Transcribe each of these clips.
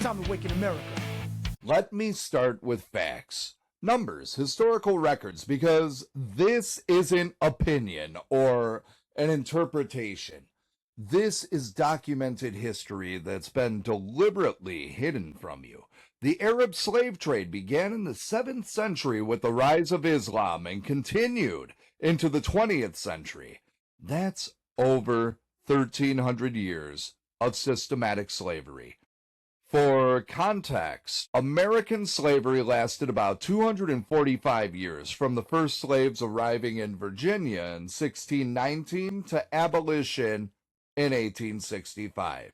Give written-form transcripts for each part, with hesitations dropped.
time to awaken America. Let me start with facts. Numbers, historical records, because this isn't opinion or an interpretation. This is documented history that's been deliberately hidden from you. The Arab slave trade began in the 7th century with the rise of Islam and continued into the 20th century. That's over 1,300 years of systematic slavery. For context, American slavery lasted about 245 years, from the first slaves arriving in Virginia in 1619 to abolition in 1865.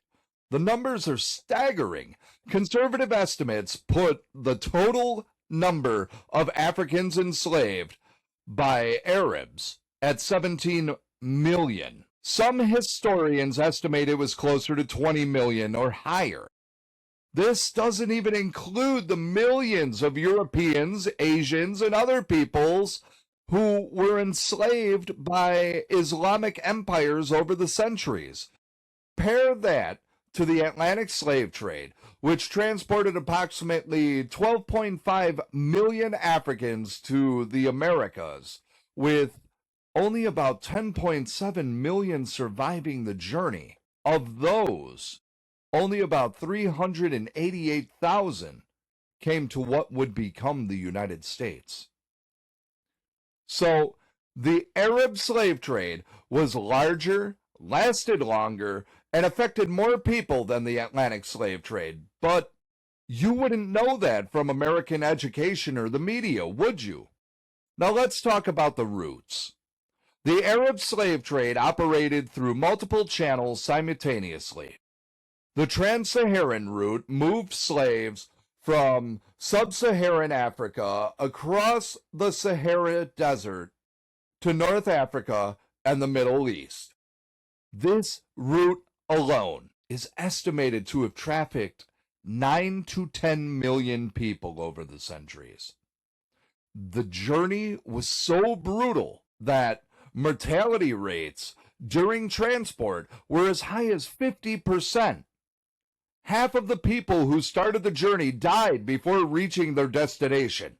The numbers are staggering. Conservative estimates put the total number of Africans enslaved by Arabs at 17 million. Some historians estimate it was closer to 20 million or higher. This doesn't even include the millions of Europeans, Asians, and other peoples who were enslaved by Islamic empires over the centuries. Pair that to the Atlantic slave trade, which transported approximately 12.5 million Africans to the Americas, with only about 10.7 million surviving the journey. Of those, only about 388,000 came to what would become the United States. So the Arab slave trade was larger, lasted longer, and affected more people than the Atlantic slave trade. But you wouldn't know that from American education or the media, would you? Now let's talk about the roots. The Arab slave trade operated through multiple channels simultaneously. The trans-Saharan route moved slaves from sub-Saharan Africa across the Sahara Desert to North Africa and the Middle East. This route alone is estimated to have trafficked 9 to 10 million people over the centuries. The journey was so brutal that mortality rates during transport were as high as 50%. Half of the people who started the journey died before reaching their destination.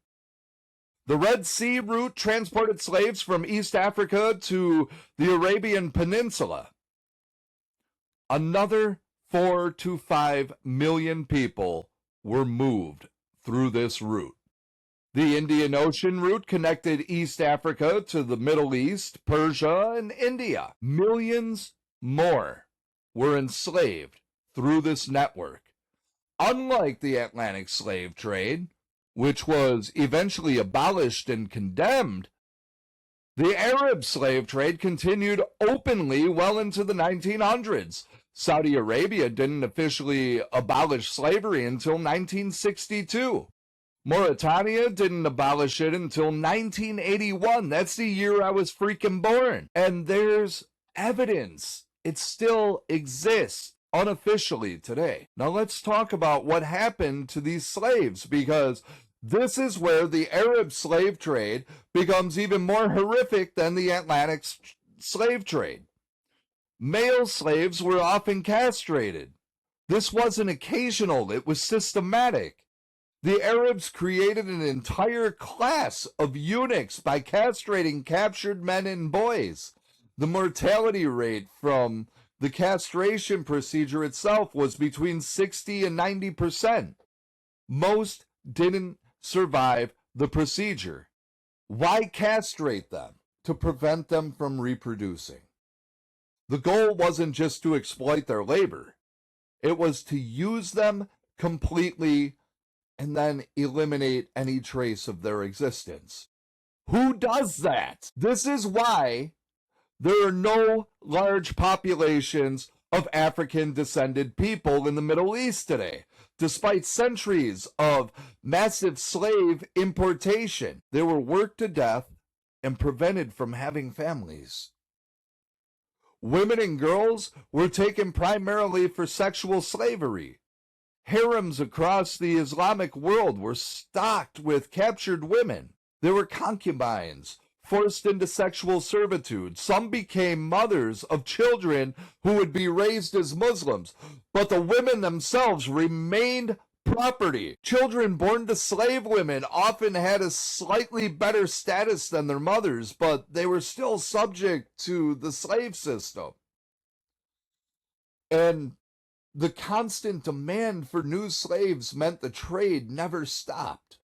The Red Sea route transported slaves from East Africa to the Arabian Peninsula. Another 4 to 5 million people were moved through this route. The Indian Ocean route connected East Africa to the Middle East, Persia, and India. Millions more were enslaved through this network. Unlike the Atlantic slave trade, which was eventually abolished and condemned, the Arab slave trade continued openly well into the 1900s. Saudi Arabia didn't officially abolish slavery until 1962. Mauritania didn't abolish it until 1981. That's the year I was freaking born. And there's evidence. It still exists unofficially today. Now let's talk about what happened to these slaves, because this is where the Arab slave trade becomes even more horrific than the Atlantic slave trade. Male slaves were often castrated. This wasn't occasional, it was systematic. The Arabs created an entire class of eunuchs by castrating captured men and boys. The mortality rate from the castration procedure itself was between 60 and 90%. Most didn't survive the procedure. Why castrate them? To prevent them from reproducing. The goal wasn't just to exploit their labor. It was to use them completely and then eliminate any trace of their existence. Who does that? This is why there are no large populations of African-descended people in the Middle East today. Despite centuries of massive slave importation, they were worked to death and prevented from having families. Women and girls were taken primarily for sexual slavery. Harems across the Islamic world were stocked with captured women. There were concubines forced into sexual servitude. Some became mothers of children who would be raised as Muslims, but the women themselves remained property. Children born to slave women often had a slightly better status than their mothers, but they were still subject to the slave system. And the constant demand for new slaves meant the trade never stopped.